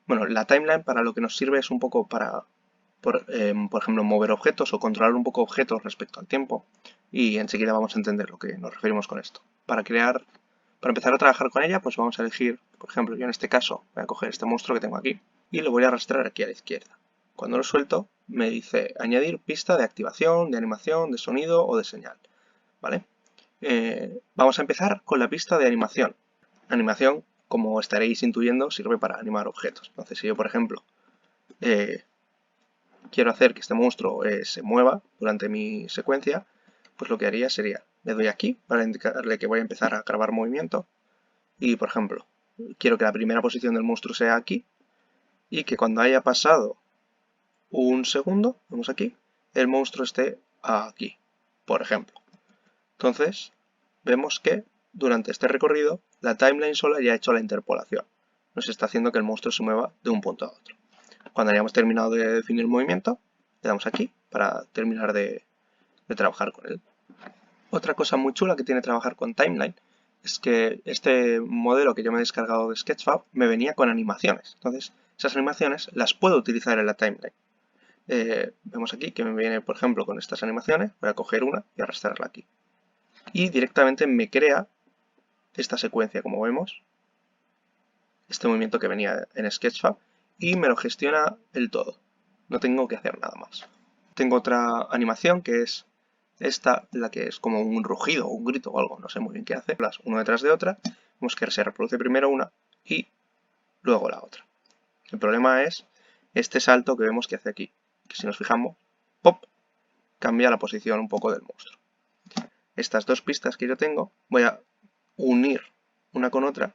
Bueno, la timeline para lo que nos sirve es un poco para, por ejemplo, mover objetos o controlar un poco objetos respecto al tiempo. Y enseguida vamos a entender lo que nos referimos con esto. Para empezar a trabajar con ella, pues vamos a elegir, por ejemplo, yo en este caso voy a coger este monstruo que tengo aquí y lo voy a arrastrar aquí a la izquierda. Cuando lo suelto, me dice añadir pista de activación, de animación, de sonido o de señal. ¿Vale? Vamos a empezar con la pista de animación. Animación, como estaréis intuyendo, sirve para animar objetos. Entonces, si yo, por ejemplo, quiero hacer que este monstruo se mueva durante mi secuencia, pues lo que haría sería, le doy aquí para indicarle que voy a empezar a grabar movimiento y, por ejemplo, quiero que la primera posición del monstruo sea aquí y que cuando haya pasado un segundo, vamos aquí, el monstruo esté aquí, por ejemplo. Entonces, vemos que durante este recorrido la timeline sola ya ha hecho la interpolación. Nos está haciendo que el monstruo se mueva de un punto a otro. Cuando hayamos terminado de definir el movimiento, le damos aquí para terminar de trabajar con él. Otra cosa muy chula que tiene trabajar con timeline es que este modelo que yo me he descargado de Sketchfab me venía con animaciones. Entonces, esas animaciones las puedo utilizar en la timeline. Vemos aquí que me viene, por ejemplo, con estas animaciones. Voy a coger una y arrastrarla aquí. Y directamente me crea esta secuencia, como vemos, este movimiento que venía en Sketchfab, y me lo gestiona el todo. No tengo que hacer nada más. Tengo otra animación que es esta, la que es como un rugido o un grito o algo, no sé muy bien qué hace. Una detrás de otra, vemos que se reproduce primero una y luego la otra. El problema es este salto que vemos que hace aquí, que si nos fijamos, ¡pop!, cambia la posición un poco del monstruo. Estas dos pistas que yo tengo, voy a unir una con otra,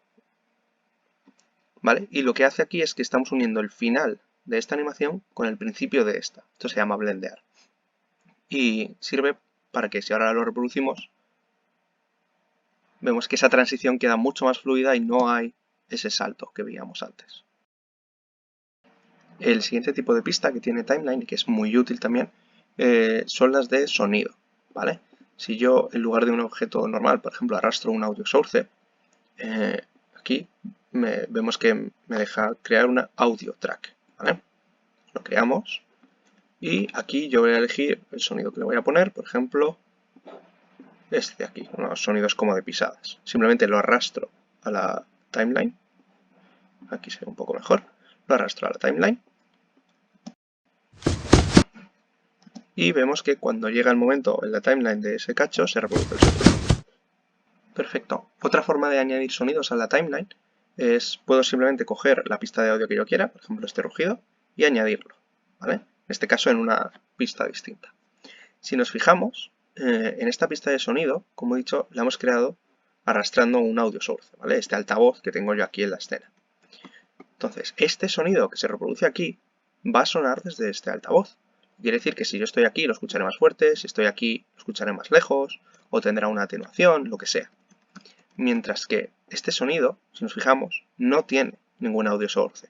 ¿vale? Y lo que hace aquí es que estamos uniendo el final de esta animación con el principio de esta. Esto se llama blendear. Y sirve para que si ahora lo reproducimos, vemos que esa transición queda mucho más fluida y no hay ese salto que veíamos antes. El siguiente tipo de pista que tiene Timeline y que es muy útil también son las de sonido, ¿vale? Si yo en lugar de un objeto normal, por ejemplo, arrastro un audio source, aquí vemos que me deja crear una audio track, ¿vale? Lo creamos y aquí yo voy a elegir el sonido que le voy a poner, por ejemplo, este de aquí, unos sonidos como de pisadas. Simplemente lo arrastro a la timeline. Aquí se ve un poco mejor. Lo arrastro a la timeline. Y vemos que cuando llega el momento en la timeline de ese cacho, se reproduce el sonido. Perfecto. Otra forma de añadir sonidos a la timeline es, puedo simplemente coger la pista de audio que yo quiera, por ejemplo este rugido, y añadirlo, ¿vale? En este caso en una pista distinta. Si nos fijamos, en esta pista de sonido, como he dicho, la hemos creado arrastrando un audio source, ¿vale? Este altavoz que tengo yo aquí en la escena. Entonces, este sonido que se reproduce aquí va a sonar desde este altavoz. Quiere decir que si yo estoy aquí lo escucharé más fuerte, si estoy aquí lo escucharé más lejos, o tendrá una atenuación, lo que sea. Mientras que este sonido, si nos fijamos, no tiene ningún audio source.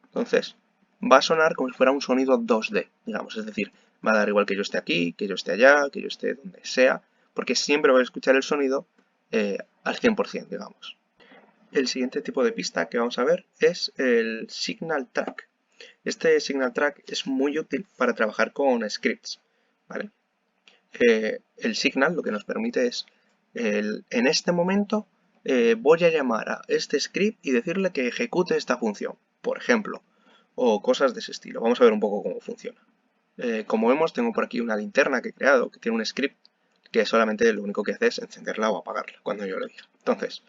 Entonces, va a sonar como si fuera un sonido 2D, digamos, es decir, va a dar igual que yo esté aquí, que yo esté allá, que yo esté donde sea, porque siempre voy a escuchar el sonido al 100%, digamos. El siguiente tipo de pista que vamos a ver es el Signal Track. Este Signal Track es muy útil para trabajar con scripts, ¿vale? El Signal lo que nos permite es, en este momento, voy a llamar a este script y decirle que ejecute esta función, por ejemplo, o cosas de ese estilo. Vamos a ver un poco cómo funciona. Como vemos, tengo por aquí una linterna que he creado, que tiene un script que solamente lo único que hace es encenderla o apagarla cuando yo lo diga. Entonces,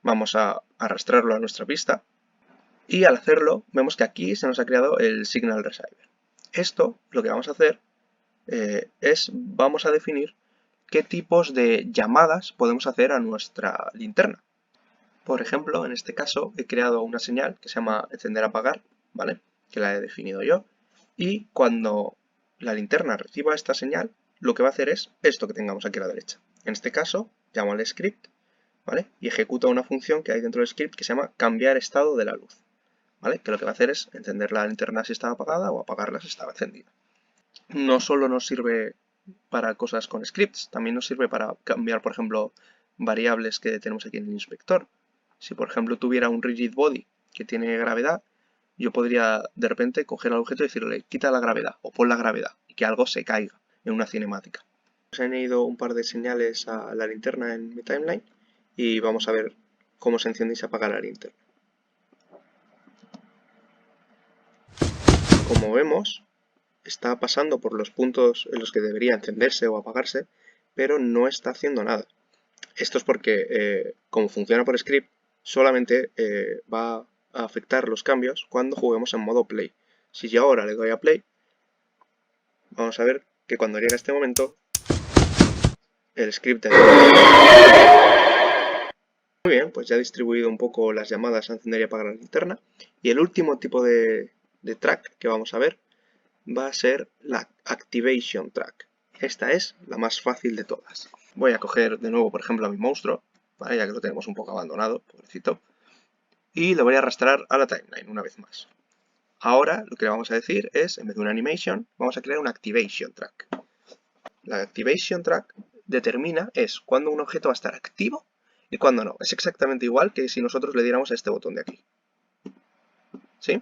vamos a arrastrarlo a nuestra pista y al hacerlo vemos que aquí se nos ha creado el Signal Receiver. Esto lo que vamos a hacer vamos a definir qué tipos de llamadas podemos hacer a nuestra linterna. Por ejemplo, en este caso he creado una señal que se llama encender-apagar, ¿vale? Que la he definido yo. Y cuando la linterna reciba esta señal, lo que va a hacer es esto que tengamos aquí a la derecha. En este caso, llamo al script, ¿vale? Y ejecuta una función que hay dentro del script que se llama cambiar estado de la luz, ¿vale? Que lo que va a hacer es encender la linterna si estaba apagada o apagarla si estaba encendida. No solo nos sirve para cosas con scripts, también nos sirve para cambiar, por ejemplo, variables que tenemos aquí en el inspector. Si, por ejemplo, tuviera un rigid body que tiene gravedad, yo podría de repente coger al objeto y decirle quita la gravedad o pon la gravedad y que algo se caiga en una cinemática. He añadido un par de señales a la linterna en mi timeline y vamos a ver cómo se enciende y se apaga la linterna. Como vemos, está pasando por los puntos en los que debería encenderse o apagarse, pero no está haciendo nada. Esto es porque, como funciona por script, solamente va a afectar los cambios cuando juguemos en modo play. Si yo ahora le doy a play, vamos a ver que cuando llegue este momento, el script Muy bien, pues ya he distribuido un poco las llamadas a encender y apagar la linterna. Y el último tipo de track que vamos a ver va a ser la Activation Track. Esta es la más fácil de todas. Voy a coger de nuevo, por ejemplo, a mi monstruo, ¿vale? Ya que lo tenemos un poco abandonado, pobrecito. Y lo voy a arrastrar a la timeline una vez más. Ahora lo que le vamos a decir es, en vez de una animation, vamos a crear una Activation Track. La Activation Track determina cuándo un objeto va a estar activo y cuándo no. Es exactamente igual que si nosotros le diéramos a este botón de aquí. ¿Sí?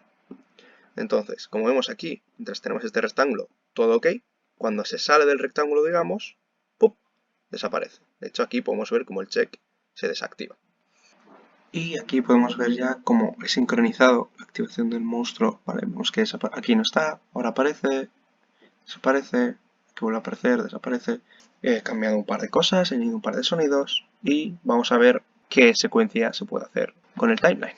Entonces, como vemos aquí, mientras tenemos este rectángulo, todo ok, cuando se sale del rectángulo, digamos, ¡pum!, desaparece. De hecho, aquí podemos ver cómo el check se desactiva. Y aquí podemos ver ya cómo he sincronizado la activación del monstruo. Vale, vemos que aquí no está, ahora aparece, desaparece, que vuelve a aparecer, desaparece. He cambiado un par de cosas, he añadido un par de sonidos y vamos a ver qué secuencia se puede hacer con el timeline.